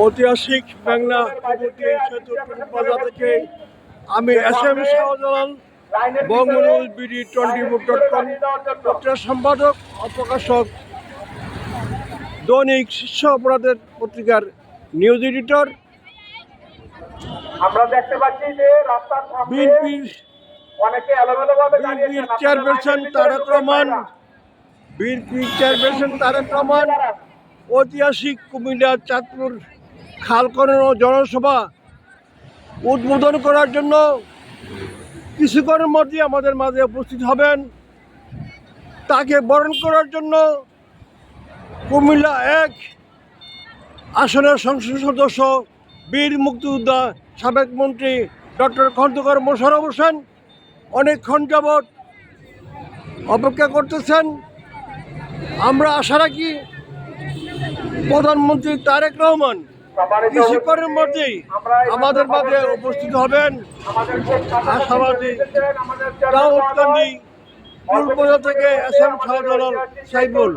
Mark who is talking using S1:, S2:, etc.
S1: ঐতিহাসিক মেঘনা বাজার থেকে আমি SM Shahjalal, Bangabandhu BD 24.com, পত্রিকার সম্পাদক ও প্রকাশক, দৈনিক শীর্ষ অপরাধের পত্রিকার নিউজ এডিটর।
S2: আমরা দেখতে পাচ্ছি যে রাস্তার সামনে
S1: বিএনপির চেয়ারপারসন তারেক রহমান ঐতিহাসিক কুমিল্লা চাঁদপুর খাল খনন ও জনসভা উদ্বোধন করার জন্য কিছুক্ষণের মধ্যে আমাদের মাঝে উপস্থিত হবেন। তাকে বরণ করার জন্য কুমিল্লা 1 আসনের সংসদ সদস্য বীর মুক্তিযোদ্ধা সাবেক মন্ত্রী ডক্টর খন্দকার মোশাররফ হোসেন অনেকক্ষণ যাবৎ অপেক্ষা করতেছেন। আমরা আশা রাখি প্রধানমন্ত্রী তারেক রহমান কিছুক্ষণের মধ্যেই আমাদের মাঝে উপস্থিত হবেন। আশাবাদী দাউদকান্দি ফুলপোজা থেকে SM শাহজালাল সাইফুল।